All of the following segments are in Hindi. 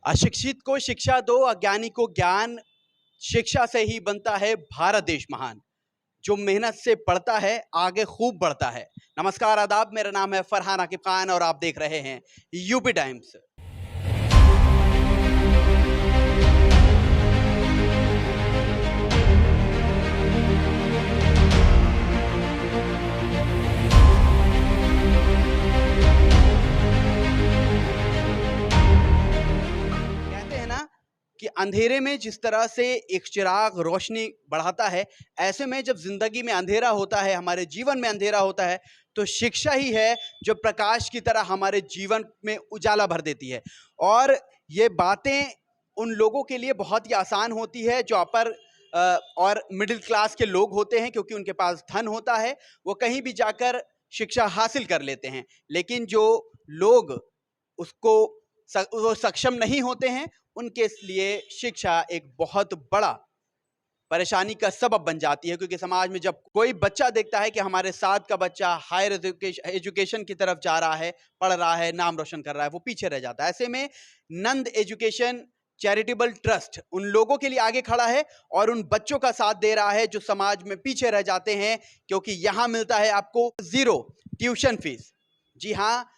अशिक्षित को शिक्षा दो, अज्ञानी को ज्ञान। शिक्षा से ही बनता है भारत देश महान। जो मेहनत से पढ़ता है आगे खूब बढ़ता है। नमस्कार, आदाब। मेरा नाम है फरहान आकिब खान और आप देख रहे हैं यूपी टाइम्स। कहते हैं ना कि अंधेरे में जिस तरह से एक चिराग रोशनी बढ़ाता है, ऐसे में जब जिंदगी में अंधेरा होता है, हमारे जीवन में अंधेरा होता है, तो शिक्षा ही है जो प्रकाश की तरह हमारे जीवन में उजाला भर देती है। और ये बातें उन लोगों के लिए बहुत ही आसान होती है जो अपर और मिडिल क्लास के लोग होते हैं, क्योंकि उनके पास धन होता है, वो कहीं भी जाकर शिक्षा हासिल कर लेते हैं। लेकिन जो लोग वो सक्षम नहीं होते हैं, उनके लिए शिक्षा एक बहुत बड़ा परेशानी का सबब बन जाती है। क्योंकि समाज में जब कोई बच्चा देखता है कि हमारे साथ का बच्चा हायर एजुकेशन की तरफ जा रहा है, पढ़ रहा है, नाम रोशन कर रहा है, वो पीछे रह जाता है। ऐसे में नंद एजुकेशन चैरिटेबल ट्रस्ट उन लोगों के लिए आगे खड़ा है और उन बच्चों का साथ दे रहा है जो समाज में पीछे रह जाते हैं, क्योंकि यहां मिलता है आपको 0 ट्यूशन फीस। जी हाँ,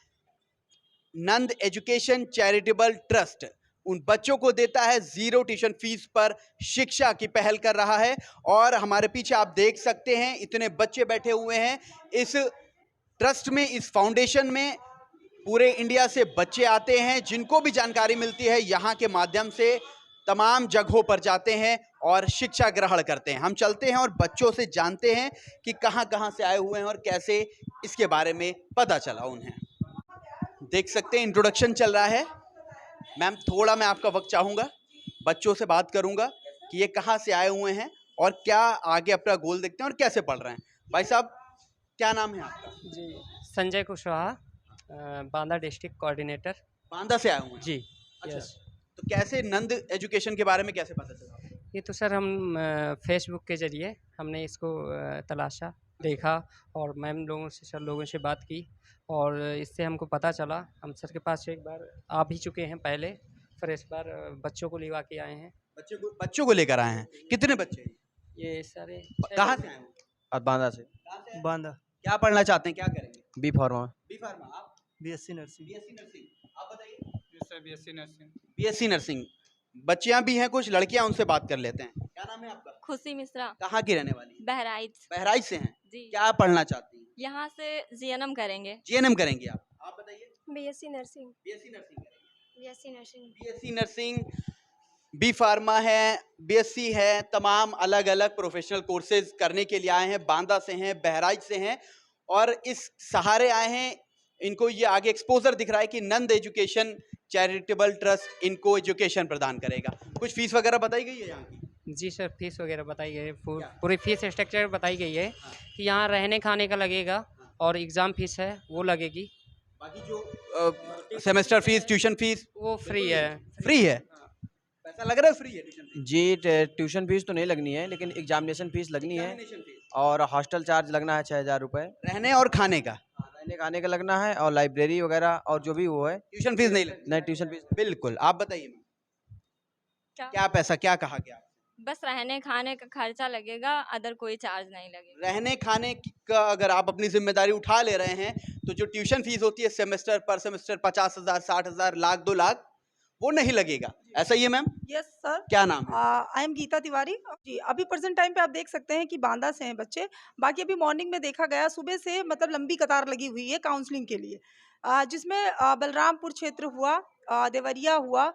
नंद एजुकेशन चैरिटेबल ट्रस्ट उन बच्चों को देता है 0 ट्यूशन फीस पर शिक्षा की पहल कर रहा है। और हमारे पीछे आप देख सकते हैं इतने बच्चे बैठे हुए हैं इस ट्रस्ट में, इस फाउंडेशन में। पूरे इंडिया से बच्चे आते हैं, जिनको भी जानकारी मिलती है यहाँ के माध्यम से तमाम जगहों पर जाते हैं और शिक्षा ग्रहण करते हैं। हम चलते हैं और बच्चों से जानते हैं कि कहाँ कहाँ से आए हुए हैं और कैसे इसके बारे में पता चला उन्हें। देख सकते हैं इंट्रोडक्शन चल रहा है। मैम, थोड़ा मैं आपका वक्त चाहूँगा, बच्चों से बात करूँगा कि ये कहाँ से आए हुए हैं और क्या आगे अपना गोल देखते हैं और कैसे पढ़ रहे हैं। भाई साहब, क्या नाम है आपका? जी, संजय कुशवाहा, बांदा डिस्ट्रिक्ट कोऑर्डिनेटर। बांदा से आए हुए हैं जी। अच्छा, यस। तो कैसे नंद एजुकेशन के बारे में कैसे पता चला? ये तो सर हम फेसबुक के ज़रिए हमने इसको तलाशा, देखा और मैम लोगों से, सर लोगों से बात की और इससे हमको पता चला। हम सर के पास एक बार आ भी चुके हैं पहले, फिर इस बार बच्चों को लेवा के आए हैं। बच्चों को लेकर आए हैं। कितने बच्चे हैं? ये सारे कहाँ से आए हैं? बांदा से। बांदा। क्या पढ़ना चाहते हैं, क्या करेंगे? B pharma. B pharma. आप? BSc nursing. BSc nursing. आप बताइए। Sir BSc nursing. BSc nursing. बच्चियां भी हैं कुछ, लड़कियां, उनसे बात कर लेते हैं। क्या नाम है आपका? खुशी मिश्रा। कहाँ की रहने वाली? बहराइच। बहराइच से हैं। जी। क्या पढ़ना चाहती हैं? यहाँ से जीएनएम करेंगे। जीएनएम करेंगी आप बताइए। BSc nursing. बीएससी नर्सिंग करेंगे। BSc nursing. BSc nursing, B pharma है, बीएससी है, तमाम अलग अलग प्रोफेशनल कोर्सेज करने के लिए आए हैं। बांदा से हैं, बहराइच से हैं और इस सहारे आए हैं। इनको ये आगे एक्सपोजर दिख रहा है कि नंद एजुकेशन चैरिटेबल ट्रस्ट इनको एजुकेशन प्रदान करेगा। कुछ फीस वगैरह बताई गई है यहाँ की? जी सर, फीस वगैरह बताई गई है, क्या? पूरी फीस स्ट्रक्चर बताई गई है कि यहाँ रहने खाने का लगेगा और एग्ज़ाम फीस है वो लगेगी। बाकी जो सेमेस्टर फीस, ट्यूशन फीस वो फ्री है। फ्री है। पैसा लग रहा है? फ्री है ट्यूशन फीस? जी, ट्यूशन फीस तो नहीं लगनी है, लेकिन एग्जामिनेशन फीस लगनी है एग्जामिनेशन फीस, और हॉस्टल चार्ज लगना है 6,000 रुपये। रहने और खाने का। रहने खाने का लगना है और लाइब्रेरी वगैरह और जो भी वो है। ट्यूशन फीस नहीं लगती? नहीं, ट्यूशन फीस बिल्कुल। आप बताइए क्या? क्या पैसा, क्या कहा गया? बस रहने खाने का खर्चा लगेगा, अदर कोई चार्ज नहीं लगेगा। रहने खाने का अगर आप अपनी जिम्मेदारी उठा ले रहे हैं तो जो ट्यूशन फीस होती है सेमेस्टर पर सेमेस्टर 50,000, 60,000, लाख, 2 लाख, वो नहीं लगेगा। ऐसा ही है मैम? Yes sir. क्या नाम है? I am Gita Tiwari ji. अभी प्रेजेंट टाइम पे आप देख सकते हैं कि बांदा से हैं बच्चे। बाकी अभी मॉर्निंग में देखा गया, सुबह से मतलब लंबी कतार लगी हुई है काउंसलिंग के लिए, जिसमें बलरामपुर क्षेत्र हुआ, देवरिया हुआ,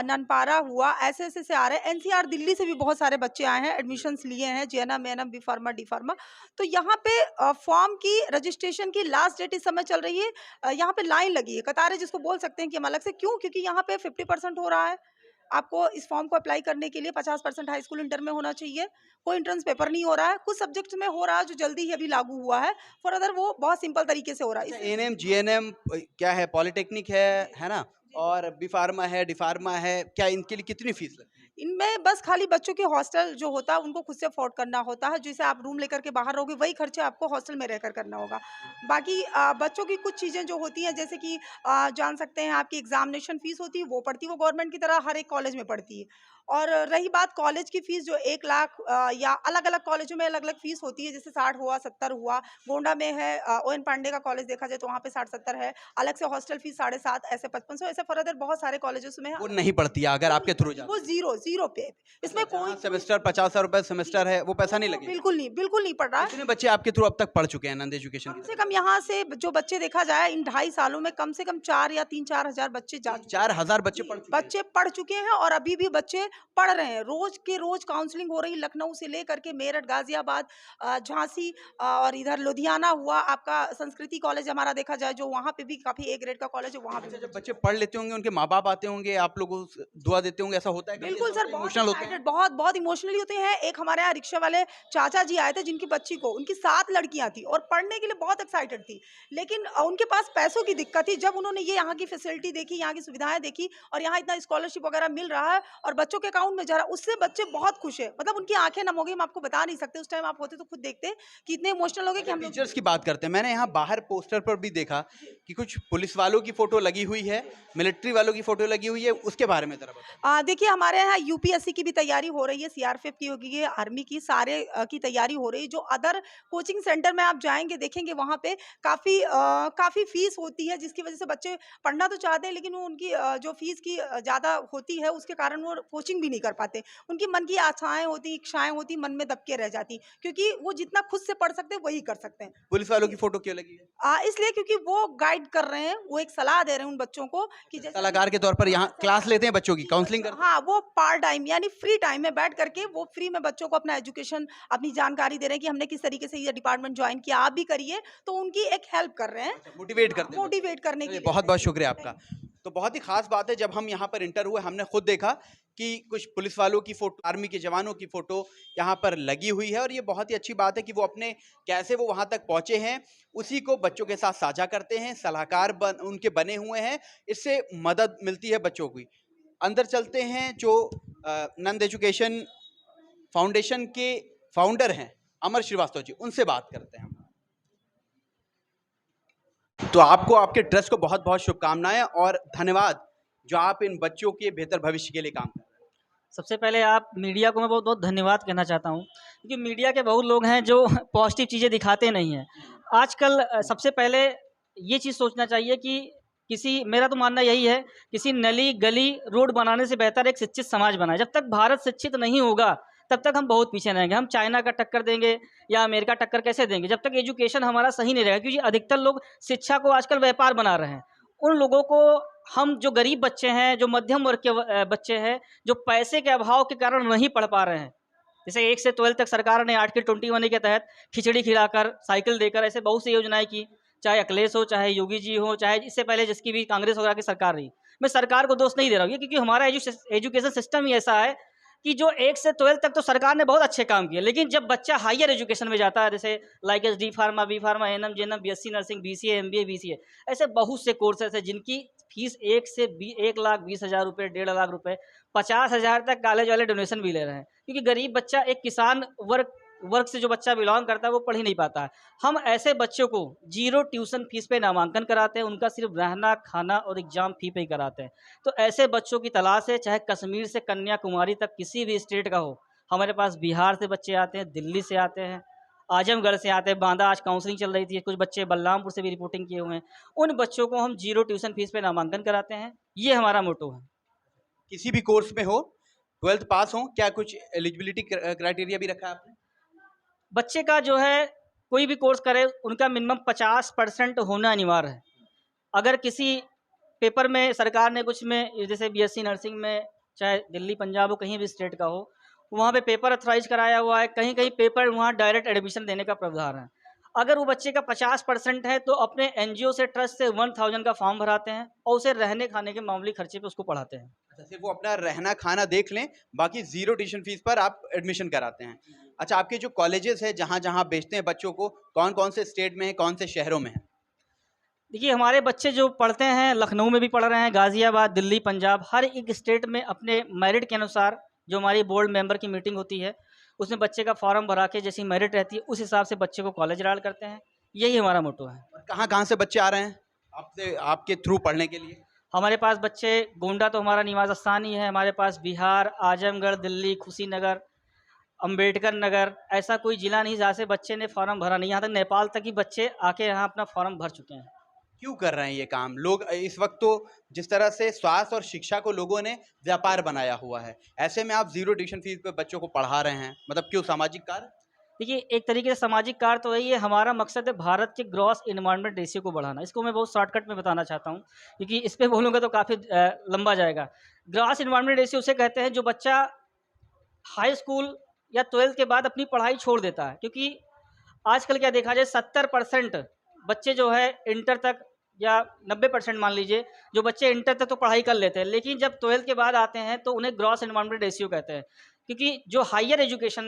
ननपारा हुआ, ऐसे ऐसे से आ रहे हैं। एनसीआर दिल्ली से भी बहुत सारे बच्चे आए हैं, एडमिशन्स लिए हैं, JNM, ANM, B pharma, D pharma. तो यहाँ पे फॉर्म की रजिस्ट्रेशन की लास्ट डेट इस समय चल रही है। यहाँ पे लाइन लगी है, कतारें जिसको बोल सकते हैं कि हम अलग से। क्यों? क्योंकि यहाँ पे 50% हो रहा है। आपको इस फॉर्म को अप्लाई करने के लिए 50% हाई स्कूल इंटर में होना चाहिए। कोई एंट्रेंस पेपर नहीं हो रहा है। कुछ सब्जेक्ट्स में हो रहा है जो जल्दी ही अभी लागू हुआ है, फॉर अदर वो बहुत सिंपल तरीके से हो रहा है। एएनएम, जीएनएम क्या है? पॉलिटेक्निक है ना? और बी फार्मा है, डी फार्मा है, क्या इनके लिए कितनी फीस लगती है? इनमें बस खाली बच्चों के हॉस्टल जो होता है उनको खुद से अफोर्ड करना होता है। जैसे आप रूम लेकर के बाहर रहोगे वही खर्चे आपको हॉस्टल में रहकर करना होगा। बाकी बच्चों की कुछ चीज़ें जो होती हैं जैसे कि जान सकते हैं आपकी एग्ज़ामिनेशन फ़ीस होती है वो पड़ती है, वो गवर्नमेंट की तरह हर एक कॉलेज में पड़ती है। और रही बात कॉलेज की फ़ीस जो 1 लाख या अलग-अलग कॉलेजों में अलग-अलग फ़ीस होती है, जैसे 60 हुआ, 70 हुआ। गोंडा में है ओएन पांडे का कॉलेज देखा जाए तो वहाँ पे 60-70 है। अलग से हॉस्टल फ़ीस 7.5 ऐसे 5500 ऐसे फर्दर बहुत सारे कॉलेजेस में है। वो नहीं पड़ती है अगर आपके थ्रू जाते वो हैं? ज़ीरो ज़ीरो पे। इसमें कोई सेमेस्टर 50,000 रुपए सेमेस्टर है, वो पैसा नहीं लगेगा? बिल्कुल नहीं पड़ रहा है। कितने बच्चे आपके थ्रू अब तक पढ़ चुके हैं आनंद एजुकेशन की कम से तरफ? कम यहाँ से जो बच्चे देखा जाए इन 2.5 सालों में कम से कम 4 या 3-4 हज़ार बच्चे जा चुके हैं। 4,000 बच्चे पढ़ चुके हैं? बच्चे पढ़ चुके हैं और अभी भी बच्चे पढ़ रहे हैं। रोज़ के रोज़ काउंसलिंग हो रही है लखनऊ से लेकर के मेरठ, गाज़ियाबाद, झांसी और इधर लुधियाना हुआ। आपका संस्कृति कॉलेज हमारा देखा जाए जो वहाँ पे भी काफ़ी ए ग्रेड का कॉलेज है, वहाँ पे अच्छा, जब बच्चे पढ़ लेते होंगे, उनके माँ-बाप आते होंगे, आप लोगों से दुआ देते होंगे, ऐसा होता है कभी? बिल्कुल ऐसा सर, होता है, बहुत इमोशनल होते हैं? एक्साइटेड बहुत इमोशनली होते हैं। एक हमारे यहाँ रिक्शा वाले चाचा जी आए थे जिनकी बच्ची को उनकी 7 लड़कियाँ थी और पढ़ने के लिए बहुत एक्साइटेड थी। लेकिन उनके पास पैसों की दिक्कत थी। जब उन्होंने ये यहाँ की फैसिलिटी देखी, यहाँ की सुविधाएँ देखी और यहाँ इतना स्कॉलरशिप वगैरह मिल रहा है और बच्चों के अकाउंट में जा रहा है, उससे बच्चे बहुत खुश हैं। मतलब उनकी आँखें नम हो गई, हम आपको बता नहीं सकते। उस टाइम आप होते तो खुद देखते कि इतने इमोशनल हो गए कि हम लोग। टीचर्स की बात करते हैं, मैंने यहाँ बाहर पोस्टर पर भी देखा कि कुछ पुलिस वालों की फोटो लगी हुई है, मिलिट्री वालों की फोटो लगी हुई है, उसके बारे में जरा बताइए। देखिए हमारे यहाँ यूपीएससी की भी तैयारी हो रही है, सीआरपीएफ की होगी, ये आर्मी की सारे की तैयारी हो रही है। जो अदर कोचिंग सेंटर में आप जाएँगे देखेंगे वहाँ पे काफ़ी फ़ीस होती है जिसकी वज़ह से बच्चे पढ़ना तो चाहते हैं लेकिन वो उनकी जो फ़ीस की ज़्यादा होती है उसके कारण वो कोचिंग भी नहीं कर पाते। उनकी मन की आशाएँ होती, इच्छाएँ होती, मन में दब के रह जाती क्योंकि वो जितना खुद से पढ़ सकते हैं वही कर सकते हैं। पुलिस वालों की फोटो क्यों लगी है? इसलिए क्योंकि वो गाइड कर रहे हैं, वो एक सलाह दे रहे हैं उन बच्चों को कि जैसे सलाहकार के तौर पर यहाँ क्लास लेते हैं बच्चों की, काउंसलिंग करते हैं? हाँ, वो पार्ट टाइम यानी फ्री टाइम में बैठ करके वो फ्री में बच्चों को अपना एजुकेशन, अपनी जानकारी दे रहे हैं कि हमने किस तरीके से ये डिपार्टमेंट जॉइन किया, आप भी करिए, तो उनकी एक हेल्प कर रहे हैं। मोटिवेट करते हैं? मोटिवेट करने के चलिए, लिए। बहुत बहुत शुक्रिया आपका। तो बहुत ही खास बात है, जब हम यहाँ पर इंटर हुए हमने खुद देखा कि कुछ पुलिस वालों की फोटो, आर्मी के जवानों की फोटो यहाँ पर लगी हुई है और ये बहुत ही अच्छी बात है कि वो अपने कैसे वो वहाँ तक पहुँचे हैं उसी को बच्चों के साथ साझा करते हैं, सलाहकार उनके बने हुए हैं, इससे मदद मिलती है बच्चों की। अंदर चलते हैं, जो नंद एजुकेशन फाउंडेशन के फाउंडर हैं अमर श्रीवास्तव जी, उनसे बात करते हैं हम। तो आपको आपके ट्रस्ट को बहुत बहुत शुभकामनाएं और धन्यवाद जो आप इन बच्चों के बेहतर भविष्य के लिए काम कर रहे हैं। सबसे पहले आप मीडिया को मैं बहुत बहुत धन्यवाद कहना चाहता हूँ क्योंकि मीडिया के बहुत लोग हैं जो पॉजिटिव चीज़ें दिखाते नहीं हैं। आजकल सबसे पहले ये चीज़ सोचना चाहिए कि मेरा तो मानना यही है, किसी नली गली रोड बनाने से बेहतर एक शिक्षित समाज बनाए। जब तक भारत शिक्षित नहीं होगा तब तक हम बहुत पीछे रहेंगे। हम चाइना का टक्कर देंगे या अमेरिका टक्कर कैसे देंगे जब तक एजुकेशन हमारा सही नहीं रहेगा, क्योंकि अधिकतर लोग शिक्षा को आजकल व्यापार बना रहे हैं। उन लोगों को, हम जो गरीब बच्चे हैं, जो मध्यम वर्ग के बच्चे हैं, जो पैसे के अभाव के कारण नहीं पढ़ पा रहे हैं, जैसे 1 से 12 तक सरकार ने आर्टिकल 21 के तहत खिचड़ी खिलाकर, साइकिल देकर, ऐसे बहुत सी योजनाएं की, चाहे अखिलेश हो, चाहे योगी जी हो, चाहे इससे पहले जिसकी भी कांग्रेस वगैरह की सरकार रही। मैं सरकार को दोष नहीं दे रहा हूँ, क्योंकि हमारा एजुकेशन सिस्टम ही ऐसा है कि जो 1 से 12 तक तो सरकार ने बहुत अच्छे काम किए, लेकिन जब बच्चा हायर एजुकेशन में जाता है, जैसे like as D pharma, B pharma, NM, JNM, BSc nursing, BCA, MBA, BCA, ऐसे बहुत से कोर्सेस हैं जिनकी फीस 1,20,000 रुपये, 1.5 लाख रुपये, 50,000 तक कॉलेज वाले डोनेशन भी ले रहे हैं, क्योंकि गरीब बच्चा, एक किसान वर्ग से जो बच्चा बिलोंग करता है वो पढ़ ही नहीं पाता है। हम ऐसे बच्चों को जीरो ट्यूशन फीस पे नामांकन कराते हैं, उनका सिर्फ रहना, खाना और एग्जाम फी पे ही कराते हैं। तो ऐसे बच्चों की तलाश है, चाहे कश्मीर से कन्याकुमारी तक किसी भी स्टेट का हो। हमारे पास बिहार से बच्चे आते हैं, दिल्ली से आते हैं, आजमगढ़ से आते हैं, बांदा आज काउंसलिंग चल रही थी, कुछ बच्चे बलरामपुर से भी रिपोर्टिंग किए हुए हैं। उन बच्चों को हम जीरो ट्यूशन फीस पे नामांकन कराते हैं, ये हमारा मोटो है। किसी भी कोर्स में हो, 12th पास हो, क्या कुछ एलिजिबिलिटी क्राइटेरिया भी रखा है आपने? बच्चे का जो है, कोई भी कोर्स करे उनका मिनिमम 50% होना अनिवार्य है। अगर किसी पेपर में सरकार ने कुछ में, जैसे बीएससी नर्सिंग में, चाहे दिल्ली पंजाब हो, कहीं भी स्टेट का हो, वहाँ पे पेपर अथराइज कराया हुआ है, कहीं कहीं पेपर वहाँ डायरेक्ट एडमिशन देने का प्रावधान है। अगर वो बच्चे का 50% है तो अपने एनजीओ से, ट्रस्ट से 1000 का फॉर्म भराते हैं और उसे रहने खाने के मामूली खर्चे पे उसको पढ़ाते हैं। अच्छा, सिर्फ वो अपना रहना खाना देख लें, बाकी जीरो ट्यूशन फीस पर आप एडमिशन कराते हैं। अच्छा, आपके जो कॉलेजेस हैं जहाँ जहाँ भेजते हैं बच्चों को, कौन कौन से स्टेट में है, कौन से शहरों में है? देखिए हमारे बच्चे जो पढ़ते हैं लखनऊ में भी पढ़ रहे हैं, गाज़ियाबाद, दिल्ली, पंजाब, हर एक स्टेट में अपने मेरिट के अनुसार जो हमारी बोर्ड मेंबर की मीटिंग होती है उसमें बच्चे का फॉर्म भरा के जैसी मेरिट रहती है उस हिसाब से बच्चे को कॉलेज एनरोल करते हैं। यही हमारा मोटो है। और कहाँ-कहाँ से बच्चे आ रहे हैं आपसे आपके थ्रू पढ़ने के लिए? हमारे पास बच्चे गोंडा तो हमारा निवास स्थान ही है, हमारे पास बिहार, आजमगढ़, दिल्ली, कुशीनगर, अम्बेडकर नगर, ऐसा कोई ज़िला नहीं जहाँ से बच्चे ने फॉर्म भरा नहीं। यहाँ तक नेपाल तक ही बच्चे आके यहाँ अपना फॉर्म भर चुके हैं। क्यों कर रहे हैं ये काम लोग? इस वक्त तो जिस तरह से स्वास्थ्य और शिक्षा को लोगों ने व्यापार बनाया हुआ है, ऐसे में आप जीरो ट्यूशन फीस पे बच्चों को पढ़ा रहे हैं, मतलब क्यों? सामाजिक कार्य? देखिए एक तरीके से सामाजिक कार्य तो वही है, हमारा मकसद है भारत के ग्रॉस इन्वायरमेंट रेशियो को बढ़ाना। इसको मैं बहुत शॉर्टकट में बताना चाहता हूँ क्योंकि इस पे बोलूँगा तो काफ़ी लंबा जाएगा। ग्रॉस इन्वायरमेंट रेशियो उसे कहते हैं जो बच्चा हाई स्कूल या 12th के बाद अपनी पढ़ाई छोड़ देता है, क्योंकि आजकल क्या देखा जाए 70% बच्चे जो है इंटर तक या 90% मान लीजिए जो बच्चे इंटर तक तो पढ़ाई कर लेते हैं, लेकिन जब 12th के बाद आते हैं तो उन्हें ग्रॉस इन्वायरमेंट रेशियो कहते हैं, क्योंकि जो हायर एजुकेशन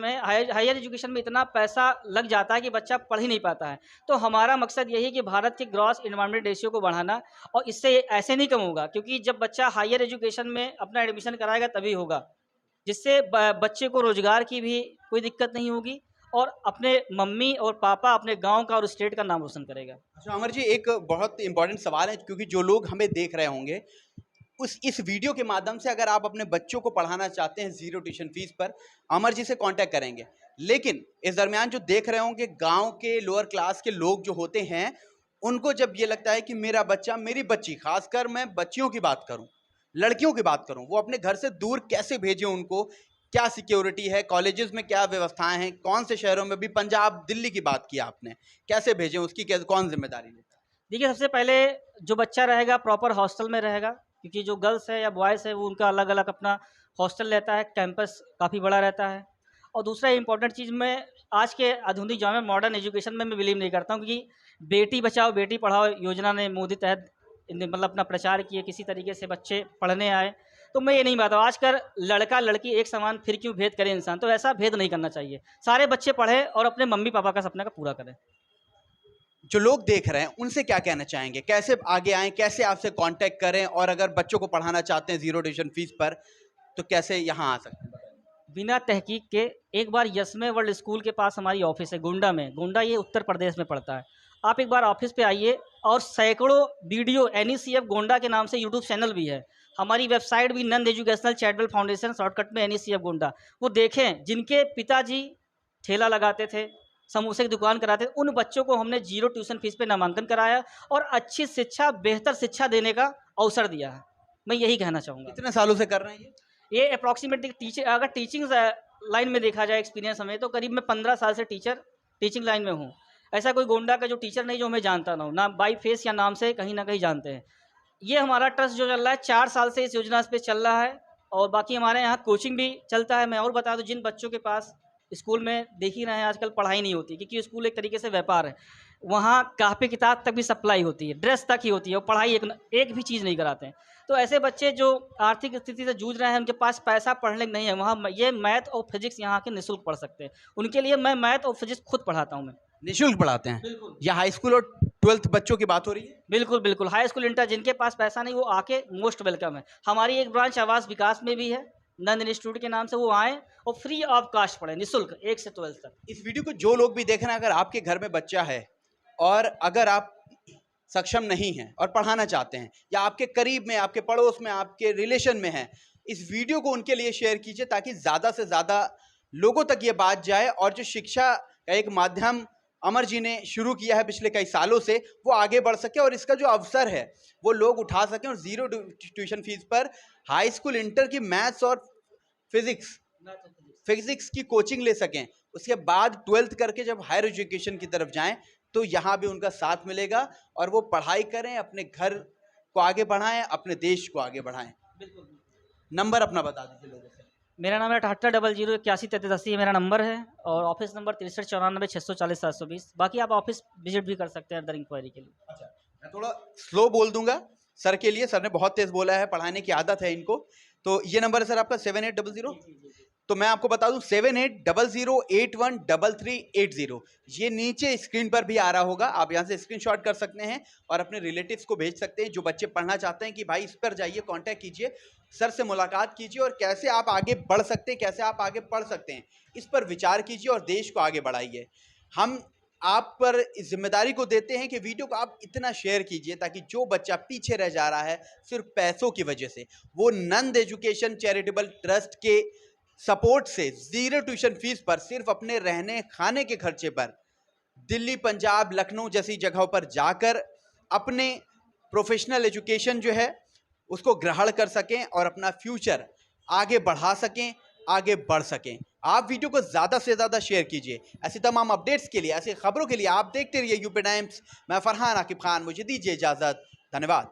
में इतना पैसा लग जाता है कि बच्चा पढ़ ही नहीं पाता है। तो हमारा मकसद यही है कि भारत के ग्रॉस इन्वायरमेंट रेशियो को बढ़ाना, और इससे ऐसे नहीं कम होगा क्योंकि जब बच्चा हायर एजुकेशन में अपना एडमिशन कराएगा तभी होगा, जिससे बच्चे को रोजगार की भी कोई दिक्कत नहीं होगी और अपने मम्मी और पापा अपने गांव का और स्टेट का नाम रोशन करेगा। अच्छा अमर जी, एक बहुत इंपॉर्टेंट सवाल है क्योंकि जो लोग हमें देख रहे होंगे इस वीडियो के माध्यम से अगर आप अपने बच्चों को पढ़ाना चाहते हैं जीरो ट्यूशन फीस पर, अमर जी से कांटेक्ट करेंगे। लेकिन इस दरमियान जो देख रहे होंगे गांव के लोअर क्लास के लोग जो होते हैं, उनको जब ये लगता है कि मेरा बच्चा, मेरी बच्ची, खासकर मैं बच्चियों की बात करूं, लड़कियों की बात करूं, वो अपने घर से दूर कैसे भेजें, उनको क्या सिक्योरिटी है, कॉलेजेस में क्या व्यवस्थाएं हैं, कौन से शहरों में, भी पंजाब दिल्ली की बात की आपने, कैसे भेजें, उसकी कौन जिम्मेदारी लेता है? देखिए सबसे पहले जो बच्चा रहेगा प्रॉपर हॉस्टल में रहेगा, क्योंकि जो गर्ल्स है या बॉयज़ है वो उनका अलग अलग अपना हॉस्टल रहता है, कैंपस काफ़ी बड़ा रहता है। और दूसरा इंपॉर्टेंट चीज़, मैं आज के आधुनिक जमाने में मॉडर्न एजुकेशन में मैं बिलीव नहीं करता हूँ, क्योंकि बेटी बचाओ बेटी पढ़ाओ योजना ने मोदी तहत मतलब अपना प्रचार किए, किसी तरीके से बच्चे पढ़ने आए, तो मैं ये नहीं मानता हूँ आजकल लड़का लड़की एक समान, फिर क्यों भेद करे इंसान, तो ऐसा भेद नहीं करना चाहिए। सारे बच्चे पढ़ें और अपने मम्मी पापा का सपना का पूरा करें। जो लोग देख रहे हैं उनसे क्या कहना चाहेंगे, कैसे आगे आएं, कैसे आपसे कांटेक्ट करें, और अगर बच्चों को पढ़ाना चाहते हैं जीरो ट्यूशन फीस पर तो कैसे यहाँ आ सकते हैं? बिना तहकीक के एक बार यस्मे वर्ल्ड स्कूल के पास हमारी ऑफिस है गोंडा में, गोंडा ये उत्तर प्रदेश में पड़ता है। आप एक बार ऑफिस पे आइए, और सैकड़ों वीडियो NECF गोंडा के नाम से यूट्यूब चैनल भी है, हमारी वेबसाइट भी नंद एजुकेशनल चैरिटेबल फाउंडेशन, शॉर्टकट में NECF गोंडा। वो देखें जिनके पिताजी ठेला लगाते थे, समोसे की दुकान कराते थे, उन बच्चों को हमने जीरो ट्यूशन फीस पे नामांकन कराया और अच्छी शिक्षा, बेहतर शिक्षा देने का अवसर दिया है। मैं यही कहना चाहूँगा। कितने सालों से कर रहे हैं ये अप्रॉक्सीमेटली अगर टीचिंग लाइन में देखा जाए एक्सपीरियंस हमें, तो करीब मैं 15 साल से टीचिंग लाइन में हूँ। ऐसा कोई गोंडा का जो टीचर नहीं जो हमें जानता ना हो, ना बाई फेस या नाम से कहीं ना कहीं जानते हैं। ये हमारा ट्रस्ट जो चल रहा है 4 साल से इस योजना पे चल रहा है, और बाकी हमारे यहाँ कोचिंग भी चलता है। मैं और बता दूँ, जिन बच्चों के पास स्कूल में देख ही रहे हैं आजकल पढ़ाई नहीं होती, क्योंकि स्कूल एक तरीके से व्यापार है, वहाँ कापी किताब तक भी सप्लाई होती है, ड्रेस तक ही होती है, और पढ़ाई एक भी चीज़ नहीं कराते हैं। तो ऐसे बच्चे जो आर्थिक स्थिति से जूझ रहे हैं, उनके पास पैसा पढ़ने नहीं है, वहाँ ये मैथ और फिजिक्स यहाँ के निःशुल्क पढ़ सकते हैं। उनके लिए मैं मैथ और फिजिक्स खुद पढ़ाता हूँ। मैं निःशुल्क पढ़ाते हैं? बिल्कुल या हाई स्कूल और 12th बच्चों की बात हो रही है? बिल्कुल बिल्कुल, हाई स्कूल इंटर जिनके पास पैसा नहीं वो आके मोस्ट वेलकम है। हमारी एक ब्रांच आवास विकास में भी है, नंद इंस्टीट्यूट के नाम से, वो आए और फ्री ऑफ कास्ट पढ़े, निःशुल्क 1 से 12 तक। इस वीडियो को जो लोग भी देख रहे हैं, अगर आपके घर में बच्चा है और अगर आप सक्षम नहीं हैं और पढ़ाना चाहते हैं, या आपके करीब में, आपके पड़ोस में, आपके रिलेशन में हैं, इस वीडियो को उनके लिए शेयर कीजिए ताकि ज़्यादा से ज़्यादा लोगों तक ये बात जाए, और जो शिक्षा का एक माध्यम अमर जी ने शुरू किया है पिछले कई सालों से, वो आगे बढ़ सके और इसका जो अवसर है वो लोग उठा सकें, और जीरो ट्यूशन फीस पर हाई स्कूल इंटर की मैथ्स और फिजिक्स की कोचिंग ले सकें। उसके बाद 12th करके जब हायर एजुकेशन की तरफ जाएं तो यहाँ भी उनका साथ मिलेगा, और वो पढ़ाई करें, अपने घर को आगे बढ़ाएं, अपने देश को आगे बढ़ाएं। नंबर अपना बता दीजिए लोगों से। मेरा नाम है 7800813380 मेरा नंबर है, और ऑफिस नंबर 6394 640 720। बाकी आप ऑफिस विजिट भी कर सकते हैं अंदर इंक्वायरी के लिए। अच्छा, मैं थोड़ा स्लो बोल दूंगा सर के लिए, सर ने बहुत तेज बोला है, पढ़ाने की आदत है इनको। तो ये नंबर है सर आपका 7800। तो मैं आपको बता दूं 7800813380 ये नीचे स्क्रीन पर भी आ रहा होगा। आप यहां से स्क्रीनशॉट कर सकते हैं और अपने रिलेटिव्स को भेज सकते हैं। जो बच्चे पढ़ना चाहते हैं कि भाई इस पर जाइए, कांटेक्ट कीजिए, सर से मुलाकात कीजिए और कैसे आप आगे बढ़ सकते हैं, कैसे आप आगे पढ़ सकते हैं, इस पर विचार कीजिए और देश को आगे बढ़ाइए। हम आप पर इस जिम्मेदारी को देते हैं कि वीडियो को आप इतना शेयर कीजिए ताकि जो बच्चा पीछे रह जा रहा है सिर्फ पैसों की वजह से, वो नंद एजुकेशन चैरिटेबल ट्रस्ट के सपोर्ट से 0 ट्यूशन फीस पर सिर्फ अपने रहने खाने के खर्चे पर दिल्ली, पंजाब, लखनऊ जैसी जगहों पर जाकर अपने प्रोफेशनल एजुकेशन जो है उसको ग्रहण कर सकें और अपना फ्यूचर आगे बढ़ा सकें, आगे बढ़ सकें। आप वीडियो को ज़्यादा से ज़्यादा शेयर कीजिए। ऐसी तमाम अपडेट्स के लिए, ऐसी खबरों के लिए आप देखते रहिए यूपी टाइम्स। मैं फरहान आकिब खान, मुझे दीजिए इजाज़त। धन्यवाद।